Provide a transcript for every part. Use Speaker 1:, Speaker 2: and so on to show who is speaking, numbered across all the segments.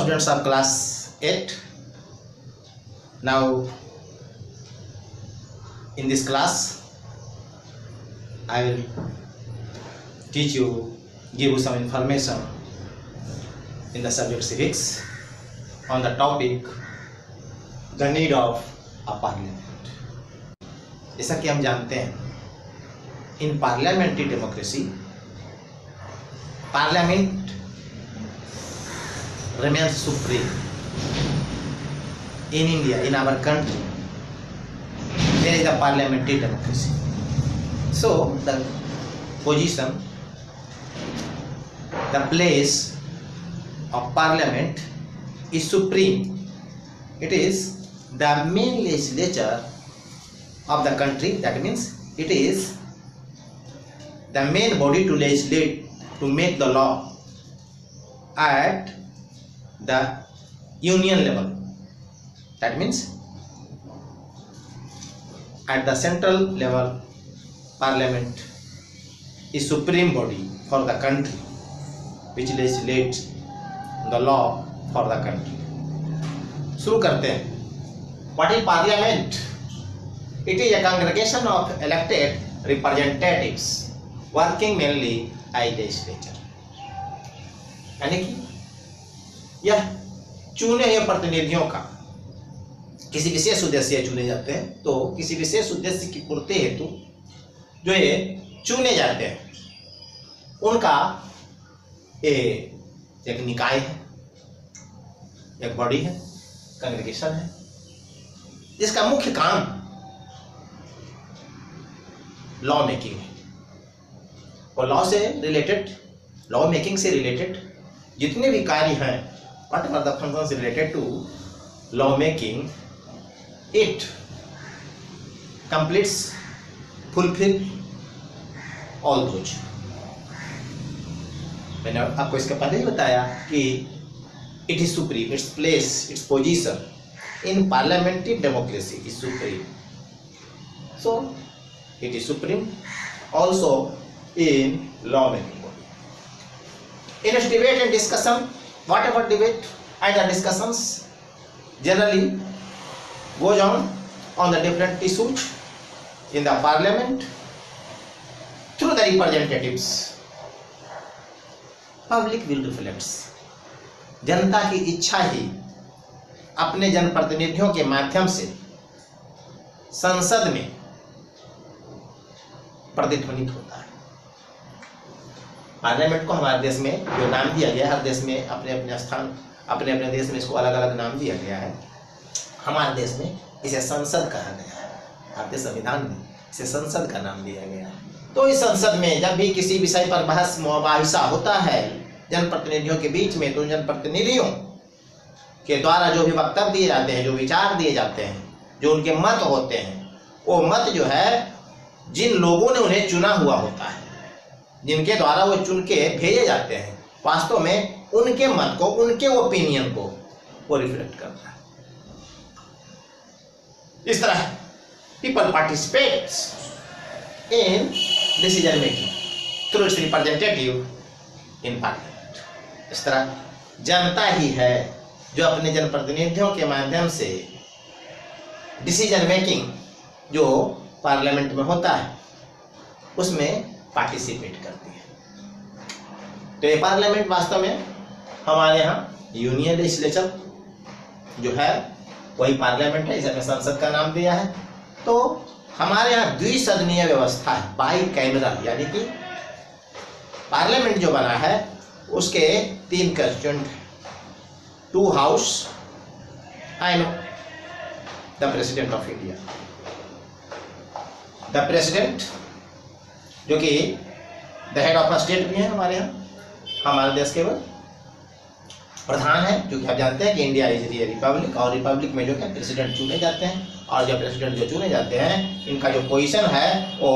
Speaker 1: students of class 8. Now in this class I will teach you, give you some information in the subject civics on the topic the need of a parliament. जैसा कि हम जानते हैं, in parliamentary democracy parliament remains supreme. In India, in our country, there is a parliamentary democracy. So the position, the place of parliament is supreme. It is the main legislature of the country. That means it is the main body to legislate, to make the law at the union level. That means at the central level, parliament is supreme body for the country which legislates the law for the country. शुरू करते हैं. What is parliament? It is a congregation of elected representatives working mainly as legislature. यानी कि यह चुने हुए प्रतिनिधियों का किसी विशेष उद्देश्य चुने जाते हैं, तो किसी विशेष उद्देश्य की पूर्ति हेतु जो ये चुने जाते हैं उनका एक निकाय है, एक बॉडी है, कांग्रेगेशन है, जिसका मुख्य काम लॉ मेकिंग है. और लॉ से रिलेटेड, लॉ मेकिंग से रिलेटेड जितने भी कार्य हैं, what are the functions related to law making, it completes, fulfill all those. मैंने आपको इसके पहले ही बताया कि it is supreme, its place, its position in parliamentary democracy is supreme. So it is supreme also in law making body. In its debate and discussion, whatever debate and the discussions generally goes on the different issues in the parliament through the representatives. Public will reflects. जनता की इच्छा ही अपने जनप्रतिनिधियों के माध्यम से संसद में प्रतिध्वनित होता है. पार्लियामेंट को हमारे देश में जो नाम दिया गया, हर देश में अपने अपने स्थान, अपने अपने देश में इसको अलग अलग नाम दिया गया है. हमारे देश में इसे संसद कहा गया है, भारतीय संविधान में इसे संसद का नाम दिया गया है. तो इस संसद में जब भी किसी विषय पर बहस मुबाहिसा होता है जनप्रतिनिधियों के बीच में, तो जनप्रतिनिधियों के द्वारा जो भी वक्तव्य दिए जाते हैं, जो विचार दिए जाते हैं, जो उनके मत होते हैं, वो मत जो है जिन लोगों ने उन्हें चुना हुआ होता है, जिनके द्वारा वो चुन के भेजे जाते हैं, वास्तव में उनके मत को, उनके ओपिनियन को वो रिफ्लेक्ट करता है. इस तरह people participates in decision making through its representative in parliament. इस तरह जनता ही है जो अपने जनप्रतिनिधियों के माध्यम से डिसीजन मेकिंग जो पार्लियामेंट में होता है उसमें पार्टिसिपेट करती है. तो ये पार्लियामेंट वास्तव में हमारे यहाँ यूनियन लेजिस्लेचर जो है वही पार्लियामेंट है, इसे संसद का नाम दिया है. तो हमारे यहाँ द्विसदनीय व्यवस्था है, बाई कैमरल, यानी कि पार्लियामेंट जो बना है उसके 3 constituent, 2 house and the president of India. The president जो कि द हेड ऑफ स्टेट भी है हमारे यहाँ, हमारे देश के प्रधान है, जो कि आप जानते हैं कि इंडिया इज रिपब्लिक, और रिपब्लिक में जो है प्रेसिडेंट चुने जाते हैं, और जो प्रेसिडेंट जो चुने जाते हैं इनका जो पोजीशन है वो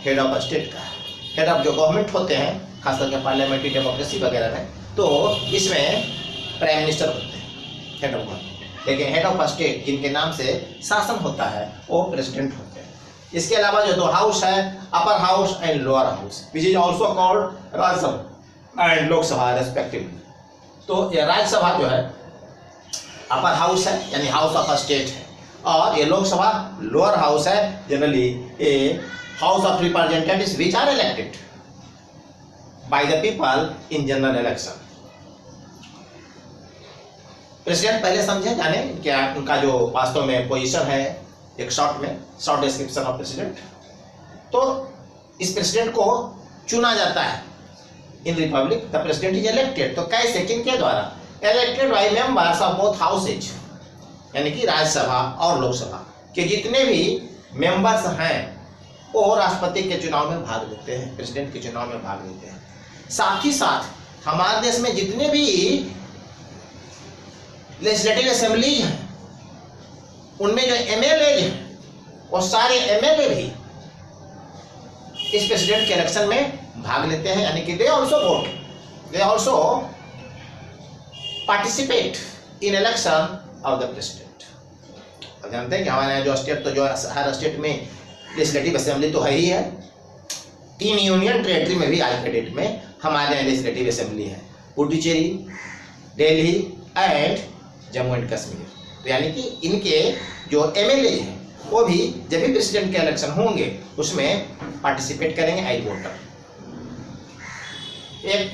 Speaker 1: हेड ऑफ स्टेट का है. हेड ऑफ जो गवर्नमेंट होते हैं खास करके पार्लियामेंट्री डेमोक्रेसी वगैरह में, तो इसमें प्राइम मिनिस्टर होते हैं, हेड ऑफ गवर्नमेंट. लेकिन हेड ऑफ स्टेट जिनके नाम से शासन होता है वो प्रेसिडेंट होते हैं. इसके अलावा जो 2 हाउस है, upper house and lower house, which is also called Rajya Sabha and Lok Sabha respectively. तो ये राज्यसभा जो है अपर हाउस है यानी हाउस ऑफ स्टेट है, और ये लोकसभा लोअर हाउस है, generally a house of representatives which are elected by the people in general election. President पहले समझे जाने क्या उनका जो वास्तव में पोजीशन है, एक शॉर्ट डिस्क्रिप्शन ऑफ प्रेसिडेंट। तो इस प्रेसिडेंट को चुना जाता है in republic, the president is elected. तो कैसे, किनके द्वारा? Elected by members of both houses, यानी कि राज्यसभा और लोकसभा के जितने भी मेंबर्स हैं वो राष्ट्रपति के चुनाव में भाग लेते हैं, प्रेसिडेंट के चुनाव में भाग लेते हैं। साथ ही साथ हमारे देश में जितने भी लेजिस्लेटिव असेंबलीज हैं उनमें जो एमएलए हैं वो सारे एमएलए भी इस प्रेसिडेंट के इलेक्शन में भाग लेते हैं, यानी कि they also vote, they also participate in election of the president. अब जानते हैं कि हमारे यहाँ जो स्टेट, तो जो हर स्टेट में लेजिस्लेटिव असेंबली तो है ही है। 3 यूनियन टेरेटरी में भी आज के डेट में हमारे यहाँ लेजिस्लेटिव असेंबली है, पुडुचेरी, दिल्ली एंड जम्मू एंड कश्मीर। तो यानी कि इनके जो एमएलए हैं वो भी जब भी प्रेसिडेंट के इलेक्शन होंगे उसमें पार्टिसिपेट करेंगे एज वोटर। एक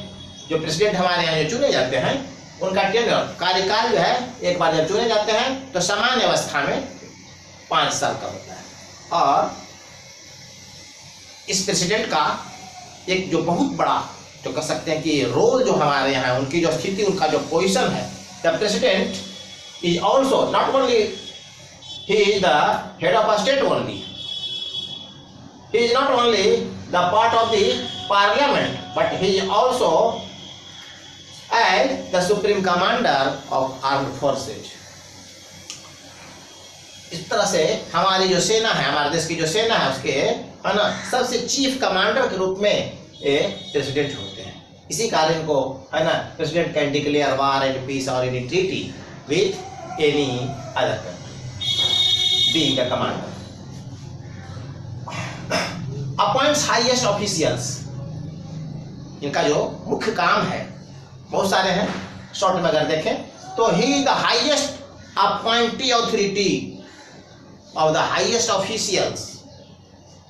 Speaker 1: जो प्रेसिडेंट हमारे यहाँ जो चुने जाते हैं उनका टेन्योर, कार्यकाल जो है, एक बार जब चुने जाते हैं तो सामान्य अवस्था में 5 साल का होता है। और इस प्रेसिडेंट का एक जो बहुत बड़ा, जो कह सकते हैं कि रोल जो हमारे यहाँ है, उनकी जो स्थिति, उनका जो पोजीशन है, the president is also not only he is the head of a state only, he is not only the part of the parliament, but he is also as the supreme commander of armed forces। इस तरह से हमारी जो सेना है, हमारे देश की जो सेना है उसके, है ना, सबसे चीफ कमांडर के रूप में ये प्रेसिडेंट होते हैं। इसी कारण को, है ना, president can declare war and peace और any treaty with any other country, being the commander. Appoints highest officials, इनका जो मुख्य काम है, बहुत सारे हैं, शॉर्ट में अगर देखें तो he is the highest appointee authority of the highest officials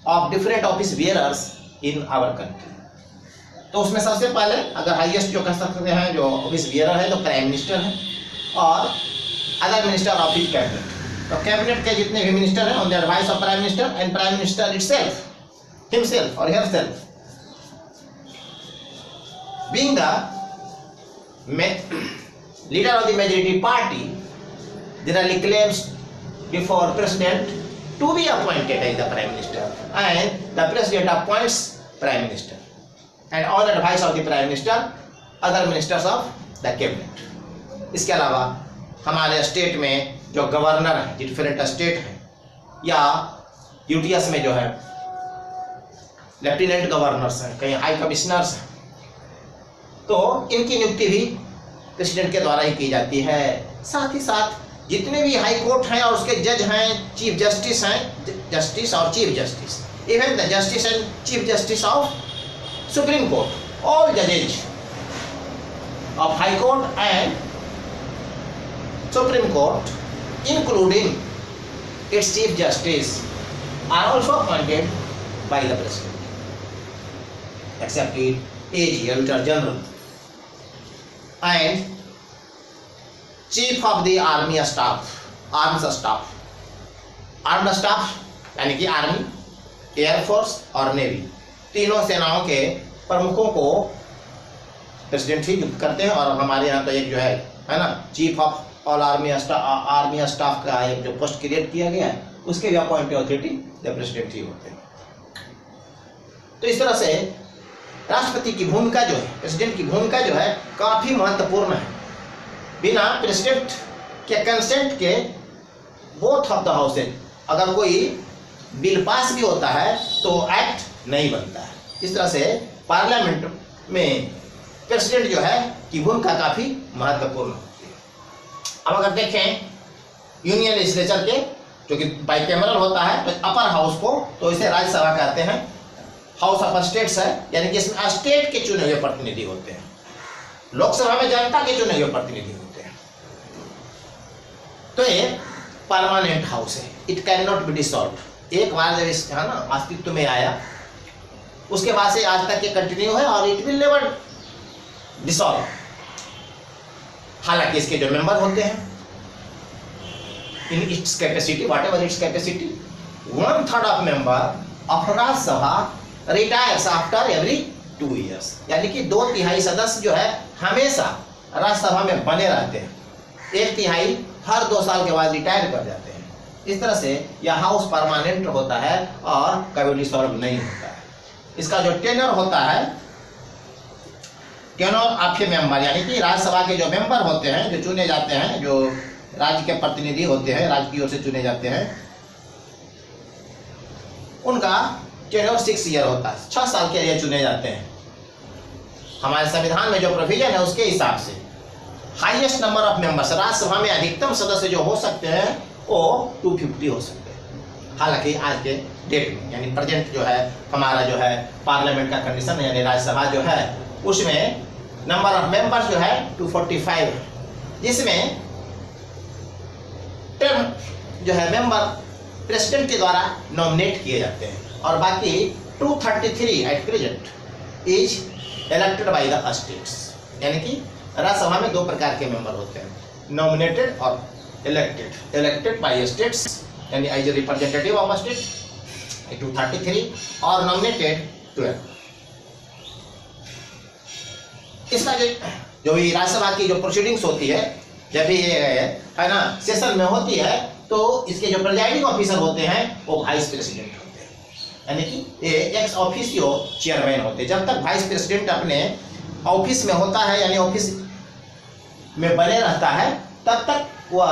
Speaker 1: of different office bearers in our country। तो उसमें सबसे पहले अगर हाईएस्ट जो कह सकते हैं जो ऑफिस बियरर है तो प्राइम मिनिस्टर है और other minister of his cabinet. तो कैबिनेट के जितने भी मिनिस्टर हैं on the advice of prime minister and prime minister itself himself और himself being the leader of the majority party generally claims before president to be appointed as the prime minister and the president appoints prime minister and on advice of the prime minister other ministers of the cabinet. इसके अलावा हमारे state में जो governor है, different state है, या UTS में जो है लेफ्टिनेंट गवर्नर्स हैं, कहीं हाई कमिश्नर्स हैं, तो इनकी नियुक्ति भी प्रेसिडेंट के द्वारा ही की जाती है। साथ ही साथ जितने भी हाई कोर्ट हैं और उसके जज हैं, चीफ जस्टिस हैं, जस्टिस और chief justice, even the justice and chief justice of supreme court, all जजेज of High Court and Supreme Court, including its Chief Justice, are also appointed by the President, except AG, Auditor General, and Chief of the Army Staff, Arms Staff, Armed Staff यानी कि army, air force और navy, तीनों सेनाओं के प्रमुखों को president ही नियुक्त करते हैं। और हमारे यहाँ तो एक जो है ना, chief of all army staff का एक जो पोस्ट क्रिएट किया गया है उसके भी अपॉइंटेड अथॉरिटी द प्रेसिडेंट ही होते हैं। तो इस तरह से राष्ट्रपति की भूमिका जो है, प्रेसिडेंट की भूमिका जो है काफी महत्वपूर्ण है। बिना प्रेसिडेंट के कंसेंट के बोथ ऑफ द हाउसेज अगर कोई बिल पास भी होता है तो एक्ट नहीं बनता है। इस तरह से पार्लियामेंट में प्रेसिडेंट जो है की भूमिका काफी महत्वपूर्ण होती है। अब अगर देखें यूनियन लेजिस्लेचर के जो कि बाइकैमरल होता है, तो अपर हाउस को तो इसे राज्यसभा कहते हैं, हाउस ऑफ स्टेट्स है, यानी कि इसमें स्टेट के चुने हुए प्रतिनिधि होते हैं। लोकसभा में जनता के चुने हुए प्रतिनिधि होते हैं। तो ये परमानेंट हाउस है, it can not be dissolve. एक बार जब इस है ना अस्तित्व में आया, उसके बाद से आज तक ये कंटिन्यू है और इट विल नेवर डिसॉल्व। हालांकि इसके जो मेंबर होते हैं in its capacity, what ever its capacity, 1/3 of member of Rajya Sabha retires after every 2 years, यानी कि 2/3 सदस्य जो है हमेशा राज्यसभा में बने रहते हैं, 1/3 हर 2 साल के बाद रिटायर कर जाते हैं। इस तरह से यह हाउस परमानेंट होता है और कभी डिसॉल्व नहीं होता है। इसका जो टेन्योर होता है, टेन्योर ऑफ ए मेंबर, यानी कि राज्यसभा के जो मेंबर होते हैं, जो चुने जाते हैं, जो राज्य के प्रतिनिधि होते हैं, राज्य की ओर से चुने जाते हैं, उनका टेन्योर 6 ईयर होता है, 6 साल के लिए चुने जाते हैं। हमारे संविधान में जो प्रोविजन है उसके हिसाब से highest number of members, Rajya Sabha में अधिकतम सदस्य जो हो सकते हैं वो 250 हो सकते हैं। हालांकि आज के डेट में यानी प्रेजेंट जो है हमारा जो है पार्लियामेंट का कंडीशन यानी राज्यसभा जो है उसमें नंबर ऑफ मेंबर्स जो है 245 है, जिसमें 10 जो है मेंबर प्रेसिडेंट के द्वारा नॉमिनेट किए जाते हैं और बाकी 233 at present is elected by the states. यानी कि राज्यसभा में 2 प्रकार के मेंबर होते हैं, नॉमिनेटेड और इलेक्टेड। इलेक्टेड बाय स्टेट्स यानी as a representative of state 233 और नॉमिनेटेड 12। इसका जो भी राज्यसभा की जो प्रोसीडिंग्स होती है, जब भी ये है ना सेशन में होती है, तो इसके जो प्रिजाइडिंग ऑफिसर होते हैं वो वाइस प्रेसिडेंट होते हैं, यानी कि ये एक्स ऑफिसियो चेयरमैन होते हैं। जब तक वाइस प्रेसिडेंट अपने ऑफिस में होता है यानी ऑफिस में बने रहता है, तब तक वह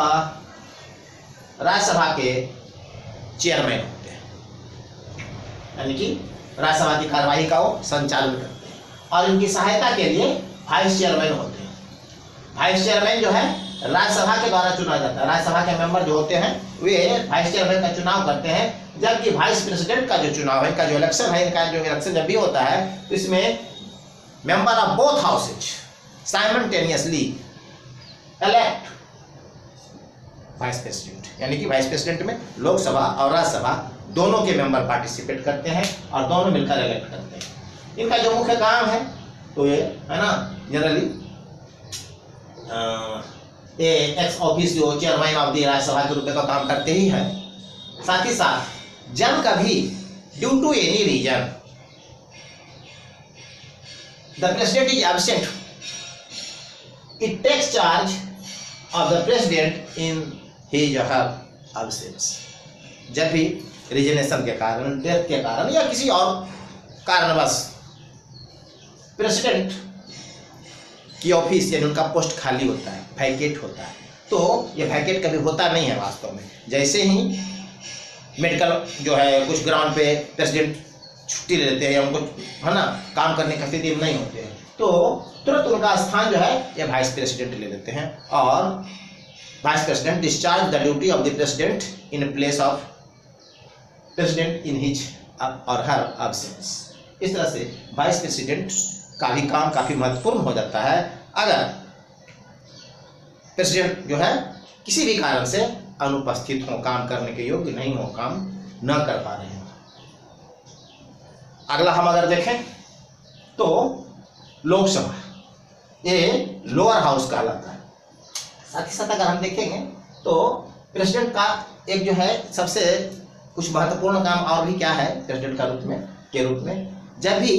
Speaker 1: राज्यसभा के चेयरमैन होते हैं, यानी कि राज्यसभा की कार्यवाही का वो संचालन करते हैं। और इनकी सहायता के लिए वाइस चेयरमैन होते हैं। वाइस चेयरमैन जो है राज्यसभा के द्वारा चुना जाता है। राज्यसभा के मेंबर जो होते हैं वे वाइस चेयरमैन का चुनाव करते हैं, जबकि वाइस प्रेसिडेंट का जो चुनाव है, इनका जो इलेक्शन है, इनका जो इलेक्शन जब भी होता है तो इसमें member of both houses simultaneously elect vice president, यानी कि वाइस प्रेसिडेंट में लोकसभा और राज्यसभा दोनों के मेंबर पार्टिसिपेट करते हैं और दोनों मिलकर इलेक्ट करते हैं। इनका जो मुख्य काम है तो ये है ना generally ex officio chairman of the Rajya Sabha के रूप में तो काम करते ही हैं। साथ ही साथ जब कभी due to any reason the president is absent, it takes charge of the president in his or her absence. जब भी रिजनेशन के कारण, डेथ के कारण या किसी और कारणवश प्रेसिडेंट की ऑफिस यानी उनका पोस्ट खाली होता है, वैकेट होता है, तो ये वैकेट कभी होता नहीं है वास्तव में। जैसे ही मेडिकल जो है कुछ ग्राउंड पे प्रेसिडेंट छुट्टी ले लेते हैं या उनको है ना काम करने की स्थिति में नहीं होते हैं, तो तुरंत उनका स्थान जो है ये वाइस प्रेसिडेंट ले लेते हैं और vice president discharge the duty of the president in place of president in his or her absence. इस तरह से वाइस प्रेसिडेंट का भी काम काफी महत्वपूर्ण हो जाता है अगर प्रेसिडेंट जो है किसी भी कारण से अनुपस्थित हो, काम करने के योग्य नहीं हो, काम न कर पा रहे हैं। अगला हम अगर देखें तो लोकसभा ये लोअर हाउस कहलाता है। साथ ही साथ अगर हम देखेंगे तो प्रेसिडेंट का एक जो है सबसे कुछ महत्वपूर्ण काम और भी क्या है प्रेसिडेंट के रूप में, जब भी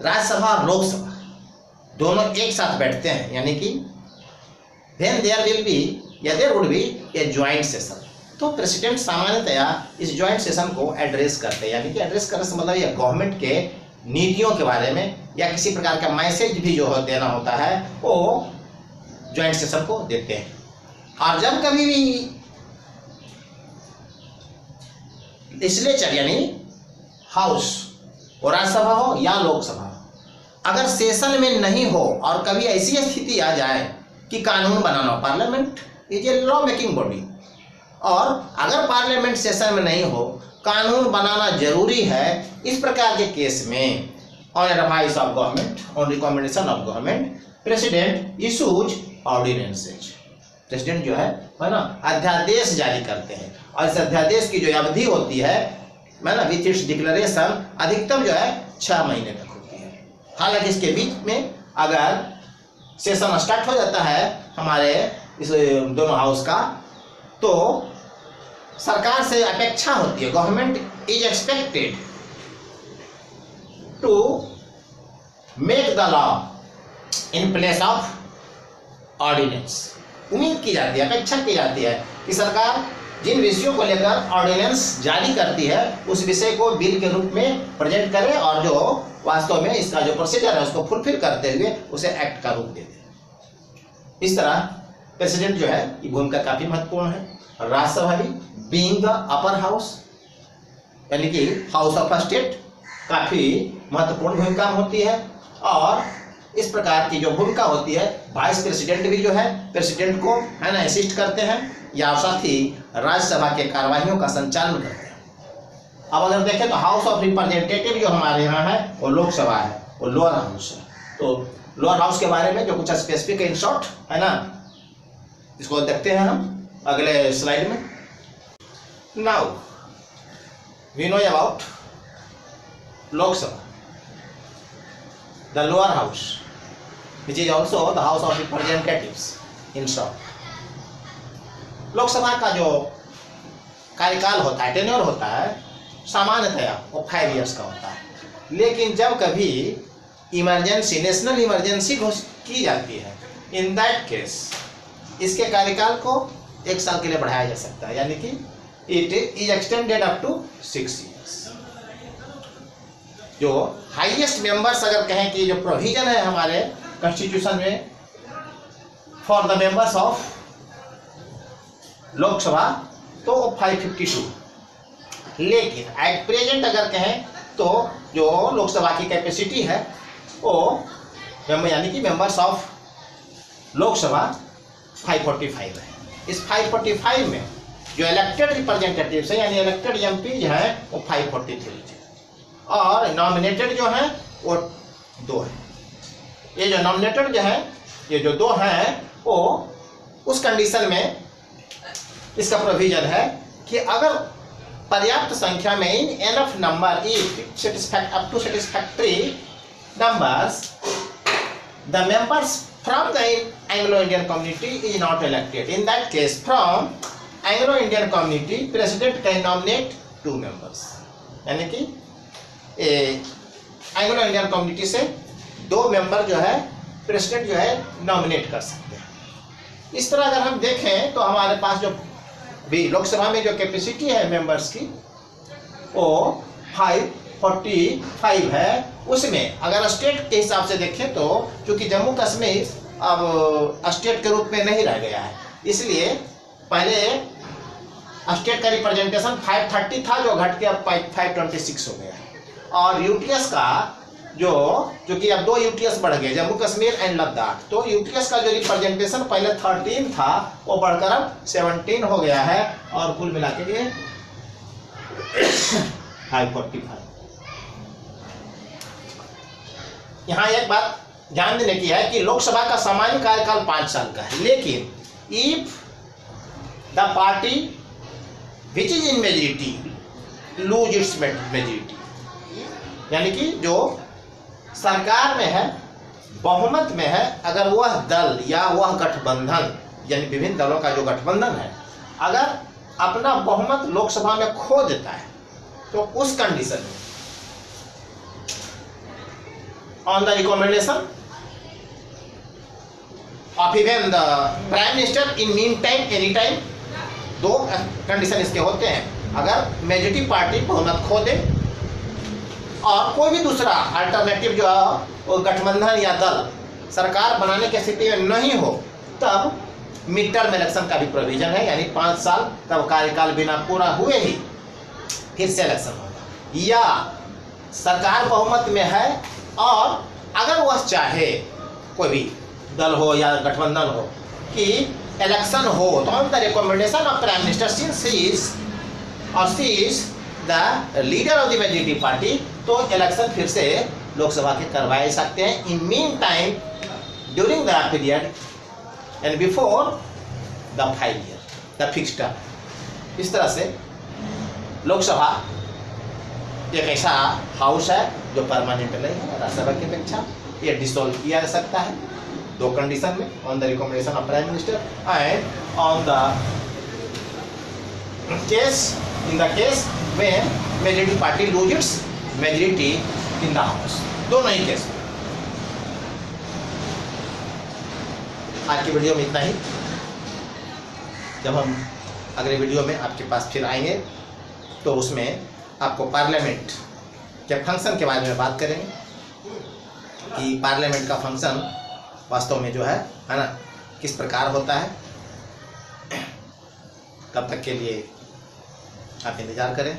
Speaker 1: राज्यसभा और लोकसभा दोनों एक साथ बैठते हैं, यानी कि then there will be या there would be a joint session, तो प्रेसिडेंट सामान्यतया इस ज्वाइंट सेशन को एड्रेस करते हैं, यानी कि एड्रेस करने से मतलब यह गवर्नमेंट के नीतियों के बारे में या किसी प्रकार का मैसेज भी जो देना होता है वो ज्वाइंट सेशन को देते हैं। और जब कभी भी लेजिस्लेचर यानी हाउस और राज्यसभा हो या लोकसभा अगर सेशन में नहीं हो और कभी ऐसी स्थिति आ जाए कि कानून बनाना, parliament is a law making body, और अगर पार्लियामेंट सेशन में नहीं हो, कानून बनाना जरूरी है, इस प्रकार के केस में on advice of government, on recommendation of government, president issues ordinances. President जो है है ना, अध्यादेश जारी करते हैं। और इस अध्यादेश की जो अवधि होती है ना, विथ इट्स डिक्लेरेशन, अधिकतम जो है 6 महीने तक होती है। हालांकि इसके बीच में अगर सेशन स्टार्ट हो जाता है हमारे इस दोनों हाउस का, तो सरकार से अपेक्षा होती है, government is expected to make the law in place of ordinance. उम्मीद की जाती है, अपेक्षा की जाती है कि सरकार जिन विषयों को लेकर ऑर्डिनेंस जारी करती है उस विषय को बिल के रूप में प्रेजेंट करे और जो वास्तव में इसका जो प्रोसीजर है उसको फुलफिल करते हुए उसे एक्ट का रूप दे दे। इस तरह प्रेसिडेंट जो है ये भूमिका काफी महत्वपूर्ण है। राज्यसभा भी बीइंग द अपर हाउस यानी कि हाउस ऑफ स्टेट काफी महत्वपूर्ण भूमिका होती है। और इस प्रकार की जो भूमिका होती है, वाइस प्रेसिडेंट भी जो है प्रेसिडेंट को है ना असिस्ट करते हैं या साथ ही राज्यसभा के कार्यवाहियों का संचालन करते हैं। अब अगर देखें तो हाउस ऑफ रिप्रेजेंटेटिव जो हमारे यहाँ है वो लोकसभा है, वो लोअर हाउस है। तो लोअर हाउस के बारे में जो कुछ स्पेसिफिक इन शॉर्ट है ना, इसको देखते हैं हम अगले स्लाइड में। Now we know about Lok Sabha, the lower house which is also the house of representatives in short। Lok Sabha का जो कार्यकाल होता है, टेन्योर होता है, सामान्यतया वो 5 इयर्स का होता है। लेकिन जब कभी इमरजेंसी, नेशनल इमरजेंसी घोषित की जाती है, इन दैट केस इसके कार्यकाल को 1 साल के लिए बढ़ाया जा सकता है, यानी कि it is extended up to 6 years. जो हाईएस्ट मेंबर्स अगर कहें कि जो प्रोविजन है हमारे कॉन्स्टिट्यूशन में for the members of Lok Sabha तो 552, लेकिन एट प्रेजेंट अगर कहें तो जो लोकसभा की कैपेसिटी है वो यानी कि मेंबर्स ऑफ लोकसभा 545 है। इस 545 में जो इलेक्टेड रिप्रेजेंटेटिव्स है यानी इलेक्टेड एमपी है वो 543 है और नॉमिनेटेड जो है वो 2 है। ये जो नॉमिनेटेड जो है, ये जो 2 हैं, वो उस कंडीशन में इसका प्रोविजन है कि अगर पर्याप्त संख्या में in enough number if up to satisfactory numbers the members from the Anglo Indian community is not elected. In that case from Anglo Indian community president can nominate 2 members, यानी कि एंग्लो इंडियन कम्युनिटी से 2 member जो है president जो है nominate कर सकते हैं। इस तरह अगर हम देखें तो हमारे पास जो भी लोकसभा में जो कैपेसिटी है मेंबर्स की वो 545 है। उसमें अगर स्टेट के हिसाब से देखें तो चूंकि जम्मू कश्मीर अब स्टेट के रूप में नहीं रह गया है, इसलिए पहले स्टेट का रिप्रेजेंटेशन 530 था जो घट के अब 526 हो गया है। और यूटीएस का जो क्योंकि अब 2 यूटीएस बढ़ गए, जम्मू कश्मीर एंड लद्दाख, तो यूटीएस का जो रिप्रेजेंटेशन पहले 13 था वो बढ़कर अब 17 हो गया है और कुल मिला के ये 545। यहाँ एक बात ध्यान देने की है कि लोकसभा का सामान्य कार्यकाल 5 साल का है, लेकिन if the party which is in majority loose its majority, यानी कि जो सरकार में है, बहुमत में है, अगर वह दल या वह गठबंधन यानी विभिन्न दलों का जो गठबंधन है अगर अपना बहुमत लोकसभा में खो देता है तो उस कंडीशन में on the recommendation of even the prime minister in mean time any time, 2 condition इसके होते हैं। अगर मेजॉरिटी पार्टी बहुमत खो दे और कोई भी दूसरा अल्टरनेटिव जो है गठबंधन या दल सरकार बनाने की स्थिति में नहीं हो, तब मिड टर्म इलेक्शन का भी प्रोविजन है, यानी 5 साल तब कार्यकाल बिना पूरा हुए ही फिर से इलेक्शन होगा। या सरकार बहुमत में है और अगर वह चाहे कोई भी दल हो या गठबंधन हो कि इलेक्शन हो तो on the recommendation of prime minister since he is the leader of the majority party, तो इलेक्शन फिर से लोकसभा के करवाए सकते हैं in mean time during the period and before the 5 year. The fixed term. इस तरह से लोकसभा एक ऐसा हाउस है जो परमानेंट नहीं है, राज्यसभा की अपेक्षा। ये डिसॉल्व किया जा सकता है 2 कंडीशन में, on the recommendation of prime minister and on the case in the case में majority party lose its majority in the house. दोनों ही केस। आज की वीडियो में इतना ही। जब हम अगले वीडियो में आपके पास फिर आएंगे तो उसमें आपको पार्लियामेंट के फंक्शन के बारे में बात करेंगे कि पार्लियामेंट का फंक्शन वास्तव में जो है ना, किस प्रकार होता है। तब तक के लिए आप इंतज़ार करें।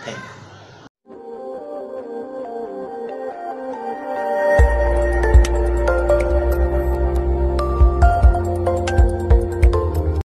Speaker 1: Thank you.